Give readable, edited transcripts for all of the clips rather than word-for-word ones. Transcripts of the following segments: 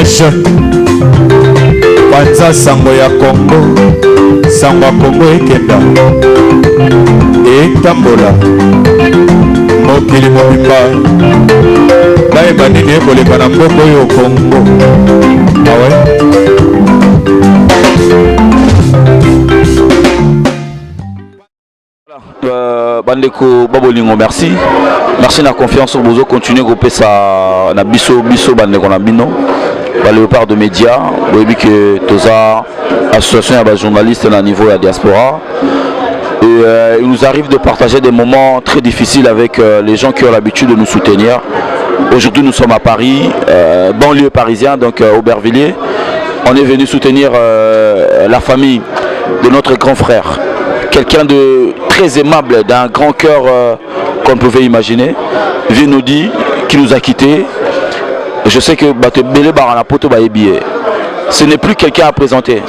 image panza sango ya Congo sango ya Congo ekenda etambola mokili mobimba bayeba nini ekoleka na mboka oyo Congo awe bandeko babolingo merci na confiance au bozo continuer grouper ça na biso bandeko na bino ba léopard de médias boyebi que toza association ya ba journalistes na niveau ya diaspora et il nous arrive de partager des moments très difficiles avec les gens qui ont l'habitude de nous soutenir. Aujourd'hui nous sommes à Paris, banlieue parisien, donc Aubervilliers. On est venu soutenir la famille de notre grand frère, quelqu'un de très aimable, d'un grand cœur qu'on pouvait imaginer. Vinodi qui nous a quittés. Je sais que ce n'est plus quelqu'un à présenter.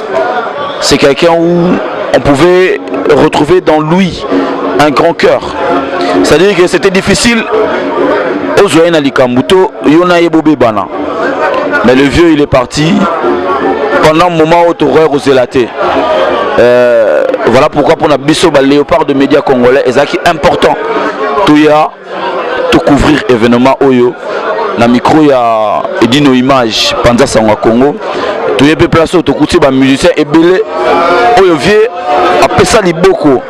C'est quelqu'un où on pouvait retrouver dans lui un grand cœur. C'est-à-dire que c'était difficile. Mais le vieux il est parti pendant un moment où tu aurais osé la tête. Voilà pourquoi pour la biso léopard de médias congolais est important de couvrir événement oyo na micro ya edino image panza sangwa Congo tu yé place to kuti ba musicien ebele oyo vieux apesa liboko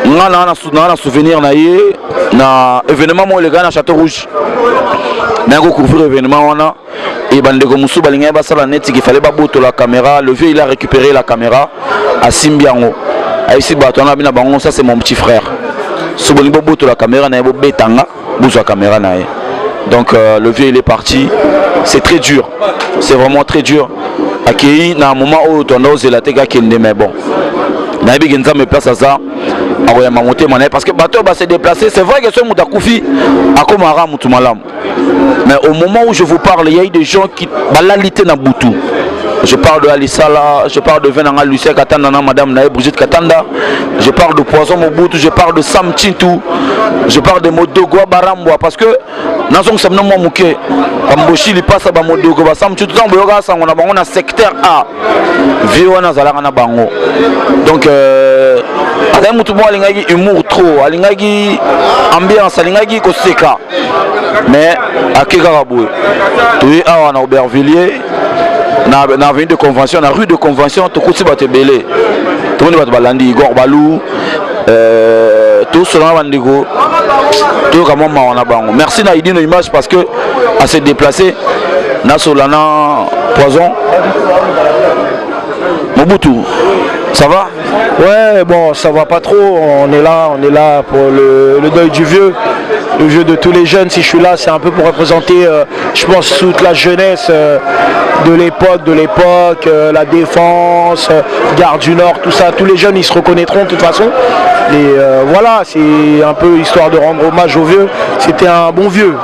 ngana na souvenir na ye na événement mo le gars na Château Rouge mais ko couvrir événement wana et bandeko musu balinga ba sala net qu'il fallait ba boto la caméra. Le vieux il a récupéré la caméra à Simbiango ici batona bina bango, ça c'est mon petit frère sobolimbo boto la caméra na bo betanga bozo la caméra na ye. Donc le vieux il est parti. C'est très dur, c'est vraiment très dur. Akei na un moment où on a osé la tega kende, mais bon na bi genza me place à ça aroya mamonté mané parce que bateau va se déplacer. C'est vrai que ce muta kufi akomara mutu malam, mais au moment où je vous parle il y a eu des gens qui balalité na butu. Je parle de Alisala, je parle de Venanga Lucien Katanda, Madame Nae Brigitte Katanda, je parle de Poison Mobutu, je parle de Sam Tintou, je parle de Modogwa Baramboa, parce que Nazong Samno Mouké, Kamboshi, il passe à Modogwa, Sam Tintou, on a secteur A, Viona Zalana Bango. Donc, Adam Moutoumou Alingagi humour trop, Alingagi ambiance, Alingagi Koseka, mais à Kegarabou, tu es à Aubervilliers. Na avenue de convention, na rue de convention, tout le monde est belé. Tout le monde est balandi, Igor Balou, tout cela va ndigo, tout le monde est bango. Merci na idée image parce que à se déplacer, na solana Poison, Mobutu, ça va? Ouais, bon, ça va pas trop. On est là pour le deuil du vieux. Le jeu de tous les jeunes. Si je suis là, c'est un peu pour représenter, je pense, toute la jeunesse de l'époque, la défense, Gare du Nord, tout ça. Tous les jeunes, ils se reconnaîtront de toute façon. Et voilà, c'est un peu histoire de rendre hommage au vieux. C'était un bon vieux.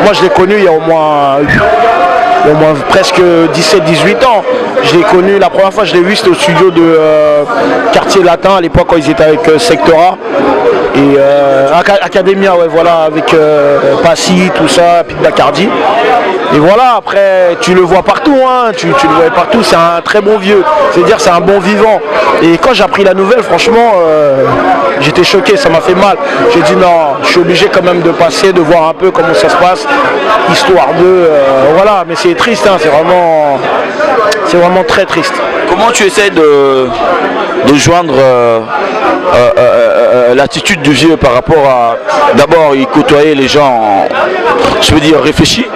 Moi, je l'ai connu il y a au moins presque 17-18 ans. Je l'ai connu, la première fois je l'ai vu, c'était au studio de Quartier Latin, à l'époque quand ils étaient avec Sectora et Academia, ouais, voilà, avec Passy, tout ça, Pete Dacardi. Et voilà, après tu le vois partout, hein, tu le vois partout, c'est un très bon vieux, c'est-à-dire c'est un bon vivant. Et quand j'ai appris la nouvelle, franchement, j'étais choqué, ça m'a fait mal. J'ai dit non, je suis obligé quand même de passer, de voir un peu comment ça se passe, histoire de... voilà, mais c'est triste, hein, c'est vraiment très triste. Comment tu essaies de joindre l'attitude du vieux par rapport à... D'abord, il côtoyait les gens, je veux dire, réfléchis.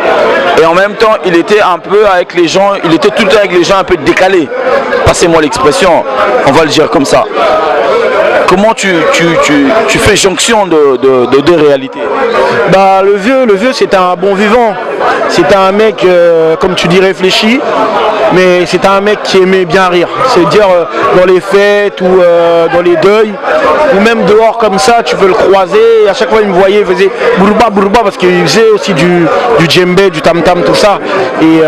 Et en même temps, il était un peu avec les gens, il était tout le temps avec les gens un peu décalés. Passez-moi l'expression, on va le dire comme ça. Comment tu fais jonction de deux réalités? Bah, le vieux c'était un bon vivant. C'était un mec, comme tu dis, réfléchi. mais c'était un mec qui aimait bien rire. C'est-à-dire dans les fêtes ou dans les deuils, ou même dehors comme ça, tu peux le croiser. Et à chaque fois, il me voyait, il faisait bourba bourba parce qu'il faisait aussi du djembé, du tam-tam, tout ça. Et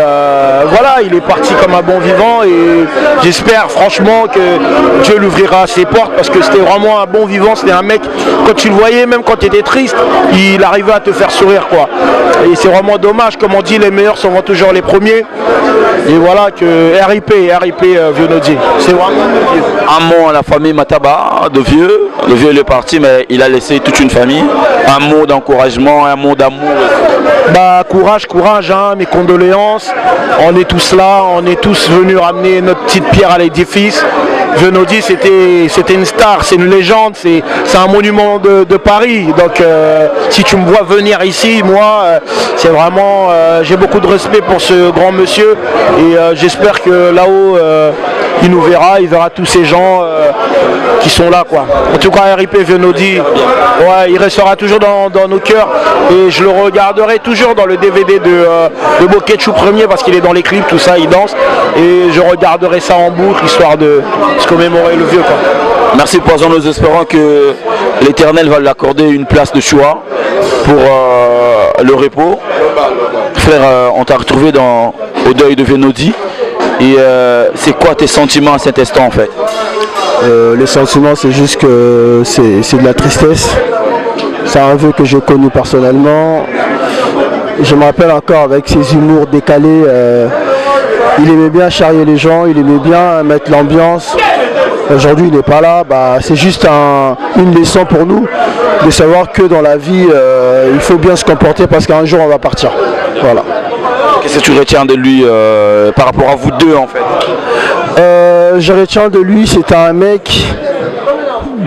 voilà, il est parti comme un bon vivant et j'espère franchement que Dieu lui ouvrira ses portes parce que c'était vraiment un bon vivant. C'était un mec, quand tu le voyais, même quand tu étais triste, il arrivait à te faire sourire, quoi. Et c'est vraiment dommage, comme on dit, les meilleurs sont toujours les premiers. Et voilà que RIP Vieux Nodi. C'est vraiment un mot à la famille Mataba de Vieux. Le Vieux il est parti, mais il a laissé toute une famille. Un mot d'encouragement, un mot d'amour. Bah courage, hein, mes condoléances. On est tous là, on est tous venus ramener notre petite pierre à l'édifice. Vieux Nodi, c'était une star, c'est une légende, c'est un monument de Paris. Donc si tu me vois venir ici, moi, c'est vraiment, j'ai beaucoup de respect pour ce grand monsieur et j'espère que là-haut, il nous verra, il verra tous ces gens qui sont là, quoi. En tout cas, RIP Vieux Nodi, ouais, il restera toujours dans nos cœurs et je le regarderai toujours dans le DVD de Boketchou premier parce qu'il est dans les clips, tout ça, il danse et je regarderai ça en boucle histoire de se commémorer le vieux, quoi. Merci Poison, nous espérons que l'Éternel va lui accorder une place de choix pour le repos. Frère, on t'a retrouvé au deuil de Vieux Nodi. Et c'est quoi tes sentiments à cet instant en fait? Les sentiments, c'est juste que c'est de la tristesse. C'est un vieux que j'ai connu personnellement. Je me rappelle encore avec ses humours décalés. Il aimait bien charrier les gens, il aimait bien mettre l'ambiance. Aujourd'hui, il n'est pas là. Bah, c'est juste une leçon pour nous de savoir que dans la vie, il faut bien se comporter parce qu'un jour, on va partir. Voilà. Qu'est-ce que tu retiens de lui par rapport à vous deux en fait? Je retiens de lui, c'était un mec,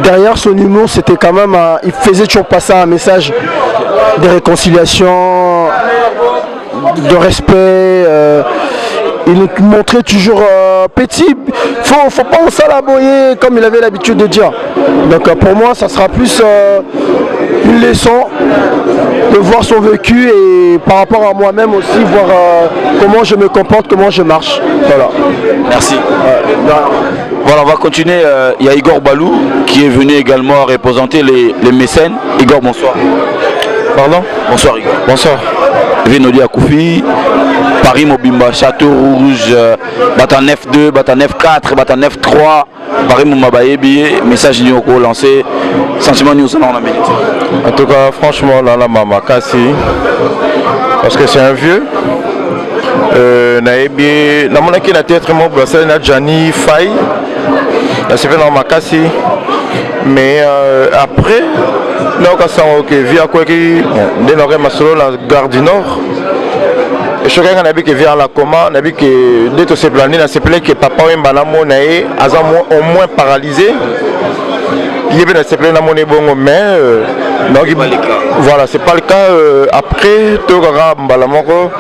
derrière son humour, c'était quand même il faisait toujours passer un message de réconciliation, de respect. Il nous montrait toujours petit, faut pas en s'alaboyer comme il avait l'habitude de dire. Donc pour moi, ça sera plus une leçon de voir son vécu et par rapport à moi-même aussi, voir comment je me comporte, comment je marche. Voilà. Merci. Voilà, on va continuer. Il y a Igor Balou qui est venu également représenter les mécènes. Igor, bonsoir. Pardon? Bonsoir Igor. Bonsoir. Vieux Nodi Akoufi, Paris Mobimba, Château Rouge, Bata 9-2, Bata 9-4, Bata 9-3, Paris Moumabaye, billet, message Nyoko lancé, sentiment Nyoko dans la minute. En tout cas, franchement, là, la Mama Kassi, parce que c'est un vieux. Naebi, la monnaie na théâtre mo brasser na Jani Faye, la c'est fait dans Makassi, mais après, là on a senti que via quoi qui, dès l'orée masolo la gare du Nord. Et je regarde nabi que via la coma, nabi que dès tout ce plané, na se plaît que papa ou mbanamo nae, azam au moins paralysé. Il y avait se plaît na mon bon mais donc voilà, c'est pas le cas. Après, tout regarde mbalamoko.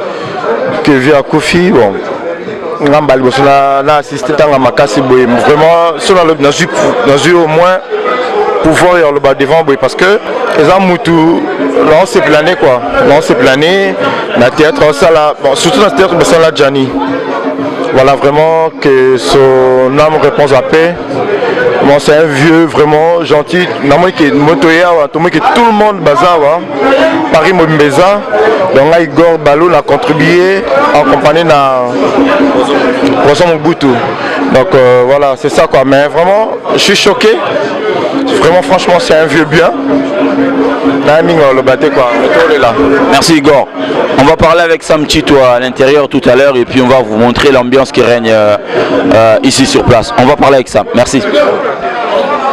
Que via Kofi, bon, on a assisté à Makassi, vraiment, si on a eu au moins pouvoir le bas devant, parce que les gens là on s'est plané quoi, là on s'est plané, dans le théâtre, bon, surtout dans le théâtre, c'est la Gianni. Voilà vraiment que son âme réponse à paix. Bon, c'est un vieux vraiment gentil. Tout le monde bazar, Paris Mombeza. Donc là, Igor Balou a contribué en compagnie de Rosan Mobutu. Donc voilà, c'est ça quoi. Mais vraiment, je suis choqué. Vraiment, franchement, c'est un vieux bien. Merci Igor. On va parler avec Sam Chito à l'intérieur tout à l'heure et puis on va vous montrer l'ambiance qui règne ici sur place. On va parler avec Sam. Merci.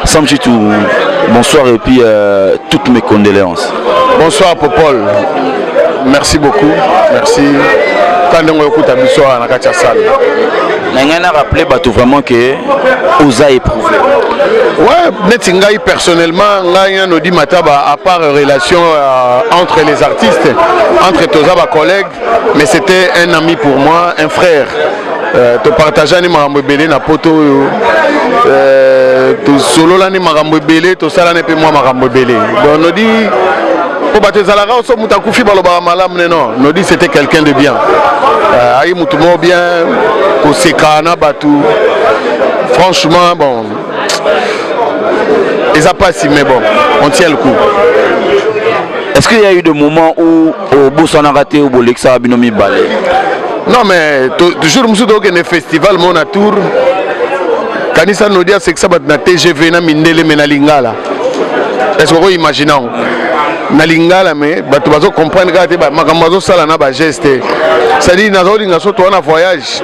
Sam Chito, bonsoir et puis toutes mes condoléances. Bonsoir Popol. Merci beaucoup. Merci. Quand on écoute à Bissot, on a qu'à salle. On a rappelé vraiment que vous avez éprouvé. Ouais, Netingaï personnellement, on dit Mataba, à part relation entre les artistes, entre tous les collègues, mais c'était un ami pour moi, un frère. Tu partages ni marambo belé na poto tu solo la ni marambo belé tu sala ne pe moi marambo belé. Donc on dit pour battre Zalara on so mutakufi baloba malam non, on dit c'était quelqu'un de bien. ayi mutu mo bien kosekana batu franchement bon ils a pas si mais bon on tient le coup. Est-ce qu'il y a eu des moments où au Bousson a raté ou Bolexa a binomi balé? Non mais toujours musu do que festival mon tour kanisa no dia c'est que ça va na TGV na mindele menalingala. Est-ce que vous imaginez na lingala mais bato bazo comprendre ka te ba makambo bazo sala na ba geste ça dit na zo linga so to na voyage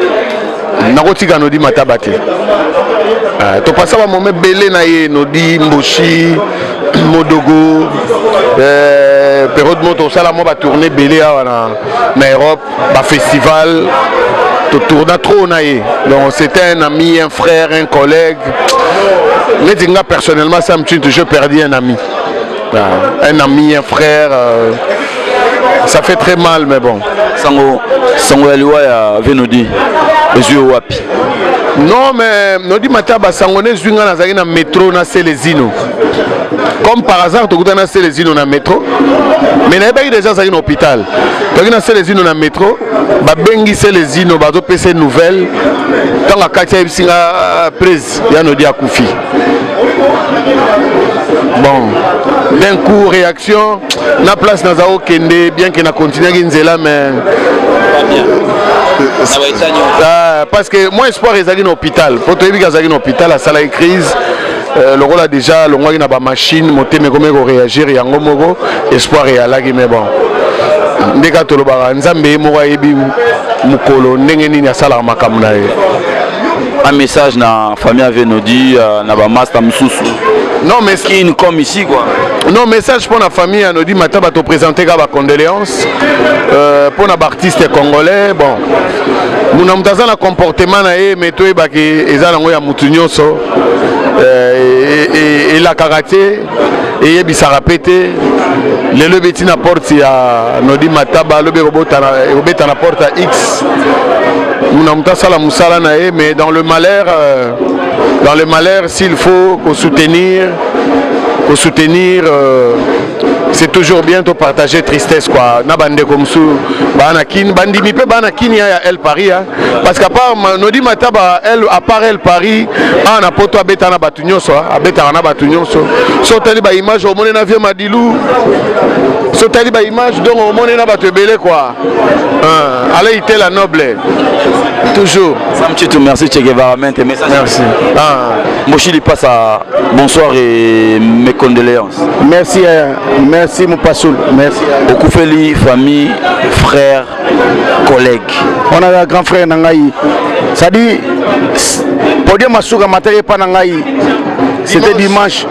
na kotika no di mataba te to passa ba moment belé na ye no di mboshi modogo période moto sala mo ba tourner belé na Europe ba festival to tourna trop na ye donc c'était un ami, un frère, un collègue mais dinga personnellement ça me tue toujours perdu un ami. Un ami, un frère, ça fait très mal, mais bon. Sango Eliwa Venodi, les yeux wapi. Non, mais Nodi Mataba Sangone Zunga Nazari na métro na Célésino. Comme par hasard, tu as na Célésino na métro, mais il y a des gens qui sont à l'hôpital. Tu as na Célésino na métro, ba bengi Célésino, ba do PC nouvelle, tant la Katia Ibsinga prise, ya Nodi Akoufi. Bon, d'un coup, réaction, la place n'a pas Kende, bien qu'il a continué à Ginzela, mais. Parce que moi, espoir est à l'hôpital. Pour te dire qu'il y a un hôpital, la salle de crise, le rôle a déjà, le roi n'a pas machine, monter, mais comment réagir, il y a un gros espoir est à la mais bon. Dès que tu le Nzambe, Moura Ebi, Mukolo, Nengeni, Yasala, Makamuna. Un message na famille Venodi, na ba master Msusu. Non mais qui comme ici quoi. Non message pour la famille Venodi Mataba te présenter ba condoléances pour les artistes congolais bon. Muna mutaza na comportement na e meto e baki ezala ngo ya mutu nyonso et la karaté et bisara pété le lebeti na porte ya Nodi Mataba lobe robota na porte à X. Mais dans le malheur, s'il faut soutenir, c'est toujours bien de partager tristesse quoi. Nabande comme ça, banakin, bandimi pe banakin ya El Paris parce qu'à part Nodi Mataba elle à part El Paris, on a poto abeta na batunyo so, abeta na batunyo so. So tali ba image au monde na vieux Madilou. So tali ba image donc au monde na batu belé quoi. Allez était la noble. Toujours. Samchitou, merci Che Guevara, merci. Mochili passe à bonsoir et mes condoléances. Merci, merci mon passoul. Merci. Okoufeli, famille, frères, collègues. On a un grand frère Nangaï. Ça dit, pour dire Masuka Matériel pas Nangaï, c'était dimanche.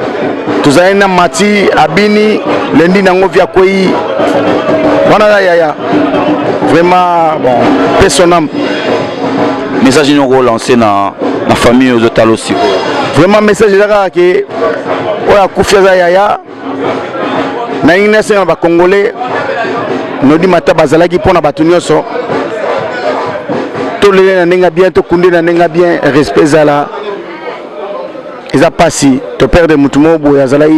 Tous les Mati, Abini, lundi Nangovia Koi. On a Yaya. Vraiment, bon, personnel. Message nous lancé dans la famille aux hôtels aussi. Vraiment message là que oya kufia yaya na ina sema ba congolais Nodi Mataba zalaki pona batu nyonso to le na nenga bien to kunde na nenga bien respect zala eza pasi to perdre mutu mobo ya zalai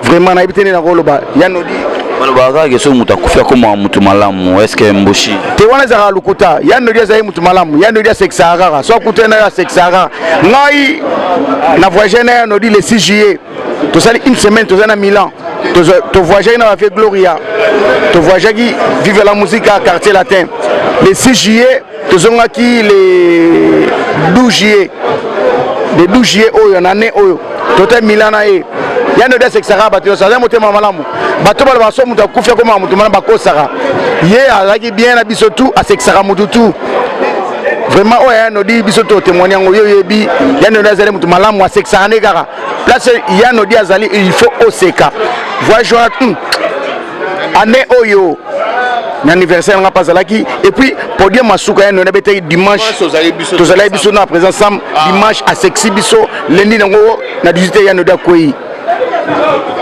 vraiment na ibitene na roloba ya Nodi Balobaka que so muta kufia comme mutu malamu est-ce que mboshi te wana za lukuta ya Nodi za mutu malamu ya Nodi sexara so kutena ya sexara ngai na voyager na Nodi le 6 juillet to sali une semaine to na Milan to voyager na avec Gloria to voyager qui vive la musique à quartier latin le 6 juillet to zonga ki le 12 juillet le 12 juillet oyo na année oyo to te Milan na e ya Nodi sexara bato ça za motema malamu bato bala baso muta kufia comme mutu mana bakosaka ye alaki bien na biso tout a sexara mutu tout vraiment oya Nodi biso to témoigner ngo yo yebi ya Nodi azali mutu malamu a sexara ne kaka place ya Nodi azali il faut oseka voyage année oyo l'anniversaire n'a pas alaki et puis pour dire Masuka ya Nodi bete dimanche to zali biso na présent sam dimanche a sexy biso lundi ngo na 18 ya Nodi akoi.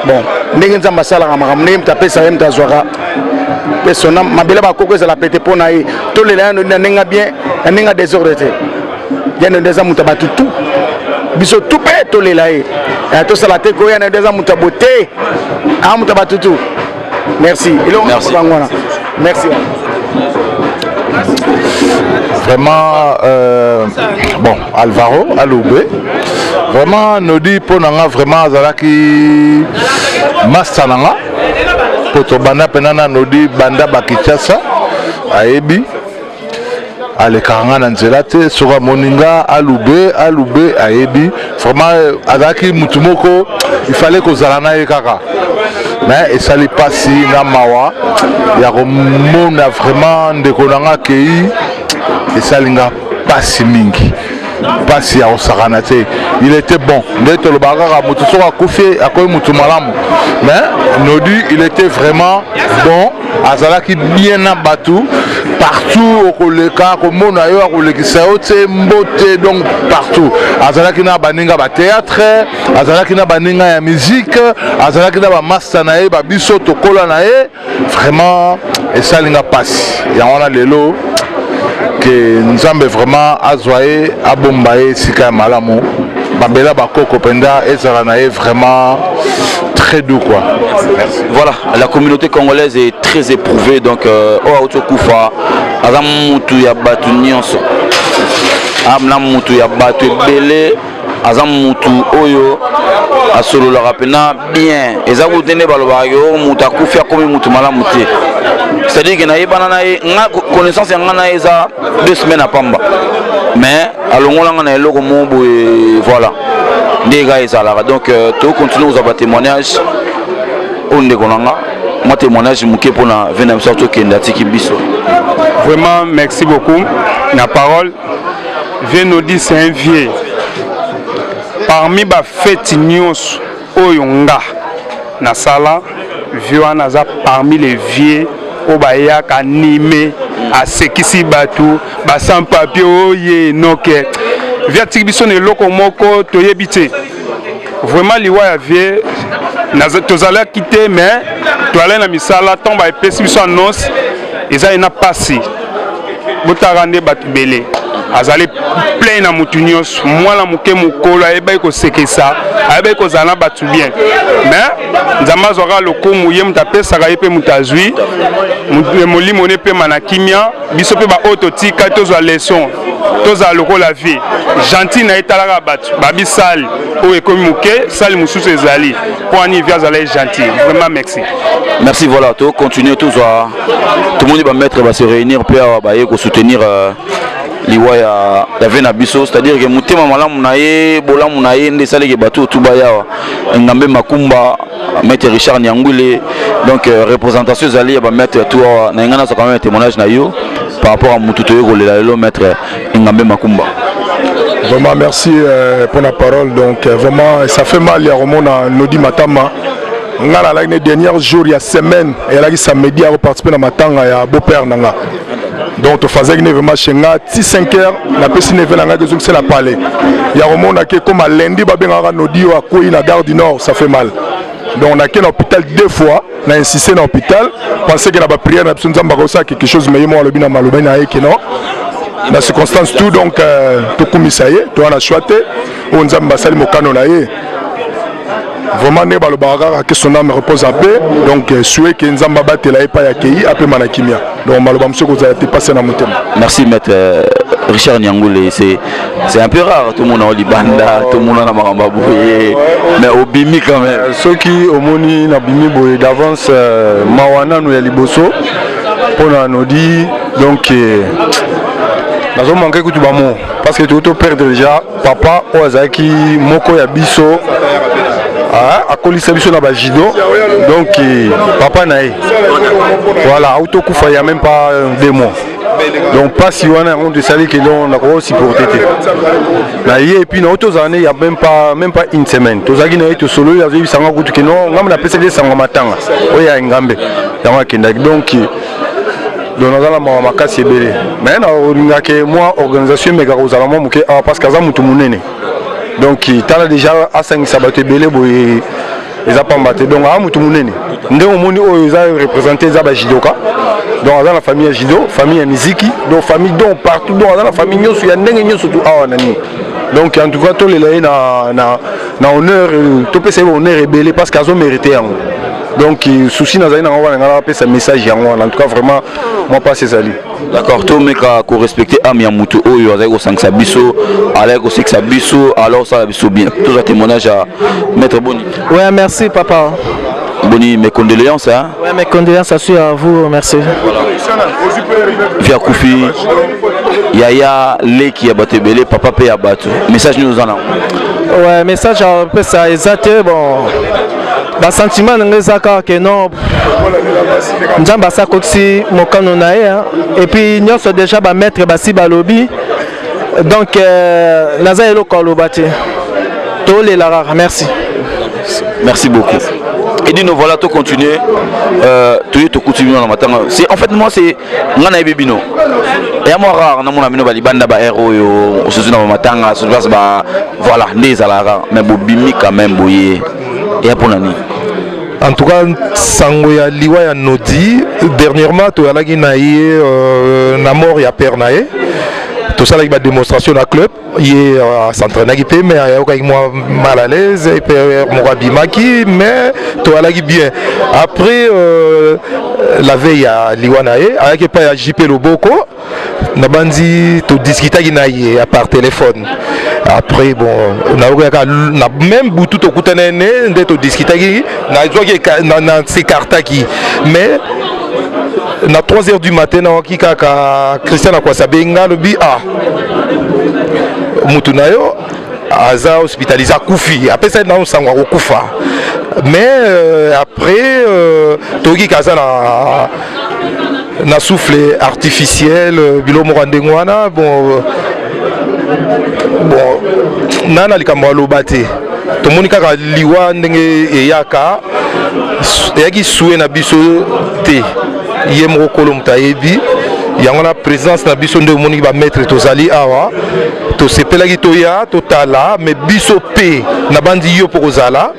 Bon, ndenge nzamba sala ngama mne mtapesa mta zwara persona mabela ba koko za la pété pona e to le la nenga bien nenga désordre te ya ndeza mutaba tout biso tout pe to le la e to sala te ko ya ndeza mutaba te a mutaba tout merci merci merci vraiment bon Alvaro Aloubé vraiment Nodi pour nanga vraiment azalaki master nanga poto banda penana Nodi banda bakitasa ayebi alekanga na nzela te soka moninga Aloubé ayebi vraiment azalaki mutu moko il fallait kozala na ye kaka mais esali pasi na mawa ya komona vraiment ndeko nanga kei esalinga pasi mingi pasi ya kosakana te il était bon nde tolobaka kaka mutu soki akufi akoyi mutu malamu mais Nodi il était vraiment bon azalaki bien na batu partout okoleka komona yo akolekisa yo te mbote donc partout azalaki na baninga ba théâtre azalaki na baninga ya musique azalaki na ba master na ye ba biso tokola na ye vraiment esalinga pasi yango na lelo que nzambe vraiment azwaye abombaye sika malamu babela bakoko penda ezala na ye vraiment très doux quoi. Voilà, la communauté congolaise est très éprouvée donc au Autokufa azam mutu ya batu nyonso amna mutu ya batu belé azam mutu oyo asolo la rapena bien ezabu tene baloba yo mutu akufia komi mutu malamu te. C'est-à-dire que naïba na connaissance ngana eza 2 semaines à Pamba. Mais alongola ngana eloko mobo et voilà. Ndega ezala. Donc to continue aux abattre témoignages onde konanga. Moi témoignage muké pour na venir sortir kenda tiki biso. Vraiment merci beaucoup. La parole Venodi c'est un vieux. Parmi ba fête nyos oyonga na sala vieux anaza parmi les vieux Obayak animé à sekisi batu ba sans papier oye noke via tibiso ne loko moko toyebite vraiment liwa ya vie na tozala quitter mais toala na misala tomba epesi biso annonce eza ina pasi botarande batu belé azali plein na mutu nyos mwana moke mokolo ayebaki kosekisa ayebaki kozala batu bien mais nzambe azwaka lokumu ye mutu apesaka ye mpe mutu azwi molimo ne mpe mana kimia biso mpe baoyo totika tozwa leson tozala lokola vie gentil na ye talaka bato babisali oyo ekomi moke sali mosusu ezali mpo ani vie azala ye gentil vraiment merci. Merci, voilà, tout continuer tout ça. Tout le monde va mettre va se réunir puis va soutenir liwa ya vena biso, c'est-à-dire que mutema malamu na ye bola na ye nde sale ke bato tout baya ngambe makumba maître Richard Nyangwile donc représentation zali va mettre tout na ngana ça quand même témoignage na yo par rapport à mututo yo kolela le maître ngambe makumba. Vraiment merci pour la parole, donc vraiment ça fait mal ya romona Nodi Matama ngala la dernière jour il y a semaine et là samedi à participer dans matanga ya beau-père nanga. Donc tu faisais vraiment chez nga 5 heures la personne ne venait que c'est la parler. Il y a un qui comme à lundi ba benga Nodi à Kouy na gare du Nord, ça fait mal. Donc on a été à l'hôpital 2 fois, on a insisté dans l'hôpital, pensé que la prière na besoin de quelque chose mais moi le bina maloba na que non. Dans ces circonstances tout donc tout comme ça y est, tu as choisi on nzamba sali mokano na ye. Vraiment ne balobara que son âme repose en paix, donc souhait que nzamba batela e pa ya kei après manakimia. Donc maloba mso ko za te passer na motema. Merci maître Richard Nyangwile, c'est un peu rare tout le monde a libanda, tout le monde a maramba bouye, mais au bimi quand même. Ceux qui au moni na bimi boye d'avance mawana no ya liboso pour nous dire donc nous avons manqué tout bamo parce que tout perdre déjà papa Ozaki moko ya biso a colissé biso na ba judo donc papa nae voilà auto kufa il y a même pas 2 mois donc pas si on a on de salir que on a quoi supporter na hier et puis dans autres années il y a même pas une semaine tous aki na été solo il y avait eu sanga kutu que non ngam na pesa de sanga matanga oya ngambe yango kenda donc dans la makasi ebele mais na oringa ke moi organisation mega kozala mo muke parce que za mutu munene donc tala déjà asangisa bato ebele boye eza pambate donc a mutu munene nde omoni oyo eza représenter za ba jidoka donc dans la famille ya jido famille ya miziki donc famille donc partout donc dans la famille nyoso ya ndenge nyoso tout awa nani donc en tout cas to lela na honneur to pesa honneur ebele parce que azo mériter yango donc souci nazali na ngwa ngala pe sa message yango en tout cas vraiment moi pas c'est salut. D'accord, tout mec a respecté ami Amutu oyo azali ko sangisa biso, ala ko seksa biso, alors ça biso bien. Tout un témoignage à Maître Boni. Ouais, merci papa. Boni, mes condoléances hein. Ouais, mes condoléances à vous, merci. Via Koufi, Yaya Leki Abatebele, papa P Abato. Message nous en a. Ouais, message un peu ça exact bon. Ba sentiment ngezaka que non. Njamba sa koksi mokano na et puis nyonso déjà ba mettre basi balobi. Donc naza eloko lobate. To le lara, merci. Merci beaucoup. Et dit nous voilà, tout continuer. Tout continuer dans le matin. C'est en fait moi c'est ngana ebibino. Et à moi rare na mon amino balibanda ba héros yo se dans le matin se passe ba voilà les alara mais bobimi quand même boyer. Et pour nani. En tout cas, Sangoya Liwa ya Nodi, dernièrement, tu as na mort ya père nae. Tout ça, il y a une démonstration dans le club. Il s'entraîne mais il est mal à l'aise. Il peut Maki, mais tu as bien. Après, la veille à Liwanae, avec pas JP Loboko, Nabandi, tu discutais à part téléphone. Après, bon, on a même boutou au coutané, tu discutais, on a ces cartes qui. Mais, à 3h du matin, Christian Akwasabenga le bi a Mutunayo aza hospitalisé à Koufi. Après ça, on s'en va au Koufa. Mais après, Togi Kaza na souffle artificiel, bilo morandengwana, bon, nana likambo lobate. Tomonika ka liwa ndenge eyaka, eyaki soué na biso te. Yemro kolom tayebi yango na présence na biso nde omoni ba maître tozali awa to sepelaki toya totala mais biso pe na bandi yo pour ozala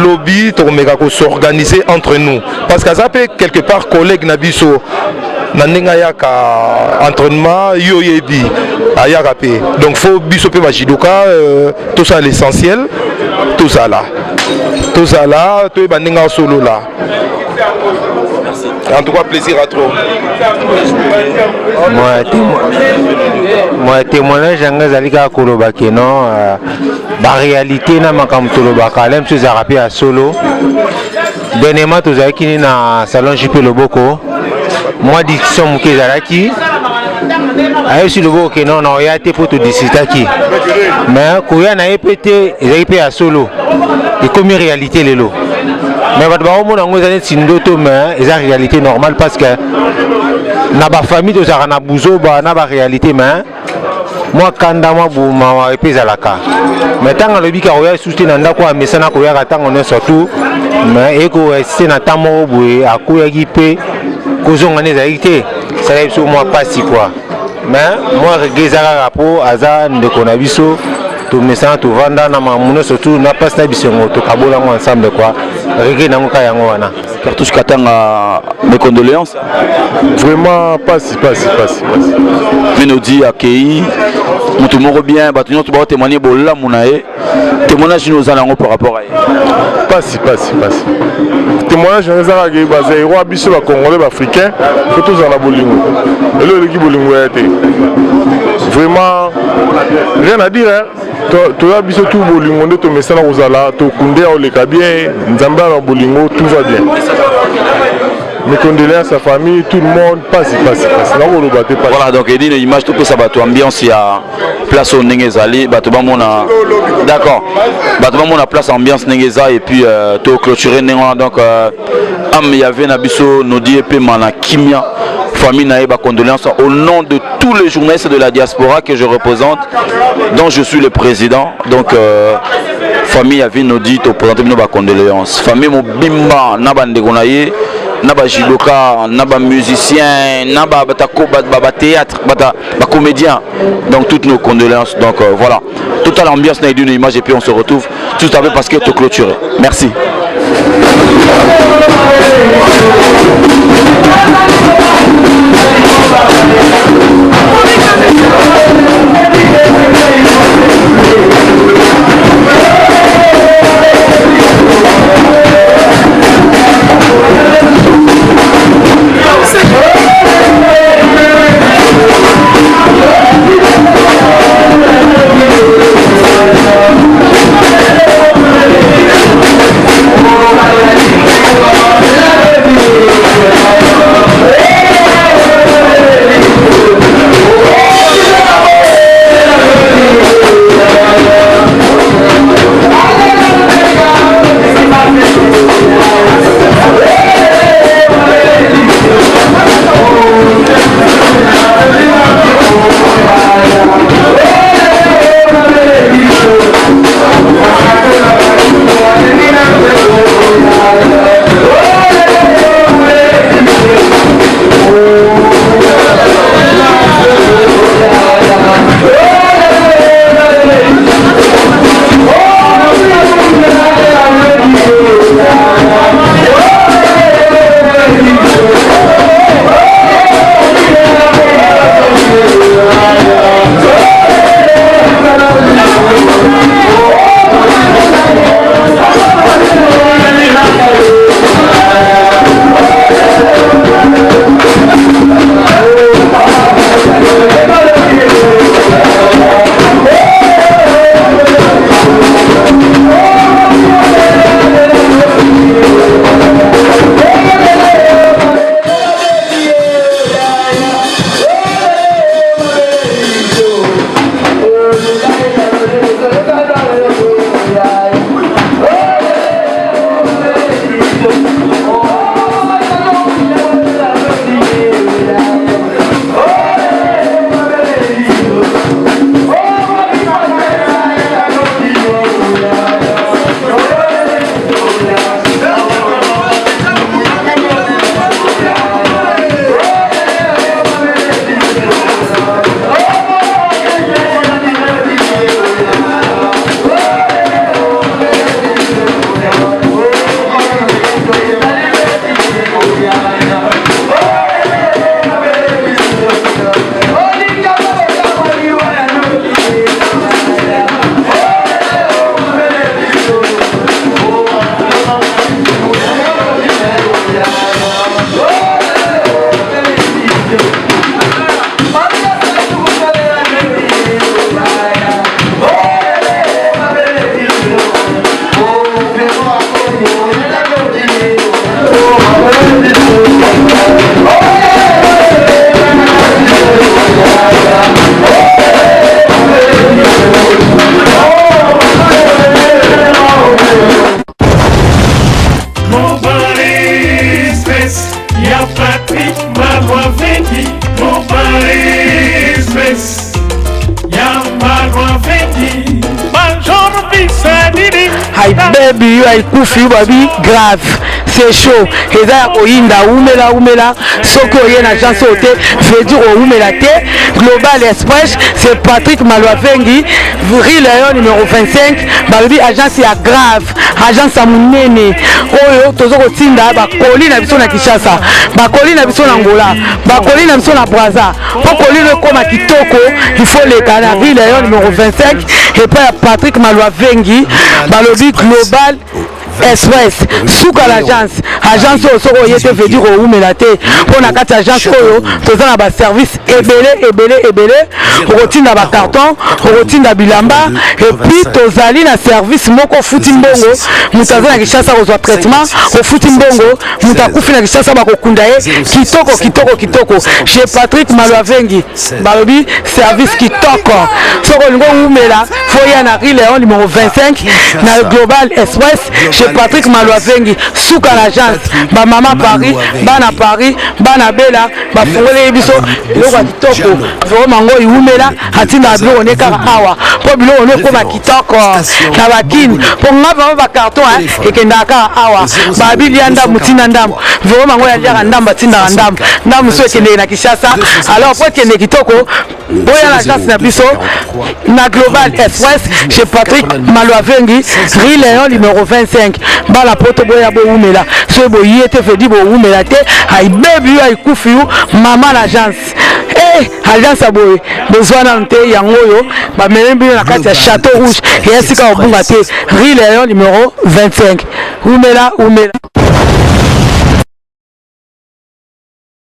lobby to meka ko s'organiser entre nous parce que ça peut quelque part collègue na biso na ndenge yaka entraînement yo yebi ayaka pe donc faut biso pe ba jidoka tout ça l'essentiel tout ça là to ba ndenge solo là. En tout cas, plaisir à trop. Moi, témoignage, Zalika Kolobake, non. La réalité, na makamtolobaka, même si j'ai à solo. Dernièrement, tu as qui na salon JP Loboko. Moi, discussion Mouké Zalaki. Ayo si Loboko, non, non, il y a été pour te discuter qui. Mais quand il y a un EPT, il y a à solo. Et comme réalité, les lots. Mais votre baron on a des sindoto mais c'est la réalité normale parce que na ba famille de Zarana Bouzo ba na ba réalité mais moi kanda moi bouma epeza la ka mais tant le bika oya soutenir nda ko mesana ko ya tant on est surtout mais eko c'est na tamo boye akoya gipe kozonga ne zaité ça est sur moi pas si quoi mais moi regezara rapport aza ndeko na biso tout mesana tout vanda na mamuno surtout na pas na bisongo to kabola ensemble quoi. Cartouche Katanga, mes condoléances. Vraiment, pas si. Menodi accueilli, tout le monde bien, tout le monde témoigner bolla mounae, témoignage nous allons par rapport à pas si. Témoignage nous allons gagner basé roi biso ba congolais africain, tous en la bolingo. Et le qui bolingo était vraiment rien à dire hein. Tu as biso tout bolingo de to mesana ozala to kunde au le bien nzamba na bolingo tout va bien. Mes condoléances à sa famille, tout le monde passe. Voilà, donc il dit l'image tout ça, ambiance, il y a place au Nengezali, d'accord, on a place ambiance Nengeza et puis tout clôturer Nengola, donc il y avait Nabiso, Nodi et Pemana Kimia, famille Naïba, condoléances au nom de tous les journalistes de la diaspora que je représente, dont je suis le président, donc famille avait Nodi, tu présentes nos condoléances, famille Mobimba, Nabande Gonaye. Naba jidoka, naba musicien, naba théâtre, comédien. Donc toutes nos condoléances. Donc voilà. Toute l'ambiance n'a d'une image et puis on se retrouve tout à fait parce qu'elle est clôturée. Merci. haibebi yo haikufi yo babi grave c'est chaud eza ya koyinda umela soki oye na agence oyo te veut dire oumela te. Global Express c'est Patrick Malwavengi Rue Lion numéro 25 balobi agence ya grave agence ya monene oyo tozo kotinda bakoli na biso na Kinshasa bakoli na biso na Angola bakoli na biso na Brazza po koli le koma kitoko il faut le kana Rue Lion numéro 25 et pas Patrick Malwavengi balobi Global Express suka l'agence oyo soko yete veut dire oumela te pona kati agence oyo toza na ba service ebele okotinda ba carton okotinda bilamba et puis tozali na service moko futi mbongo mutaza na Kinshasa kozwa traitement ofuti mbongo mutakufi na Kinshasa bakokunda ye kitoko chez Patrick Malwavengi balobi service kitoko soko lingo oumela foya na Rue Lion numéro 25 na Global Express chez Patrick Malwavengi suka l'agence ba mama Paris bana bela ba fongole biso loko kitoko vraiment ngo iumela atinda bilo oneka awa po bilo oneko ba kitoko na bakini po ngaba ba carton ekenda ka awa ba bilianda mutina ndam vraiment ngo ya ndamba tinda ndam so ekende na Kinshasa alors po ekende kitoko boya l'agence na biso na Global Express chez Patrick Malwavengi Rue Lion numéro 25 bala poto boya bo umela so bo yete fedi bo umela te ay baby ay kufi mama l'agence agence aboye besoin na nte yango yo ba melembi na kati ya Château Rouge et sika obunga te Rue Lion numéro 25 umela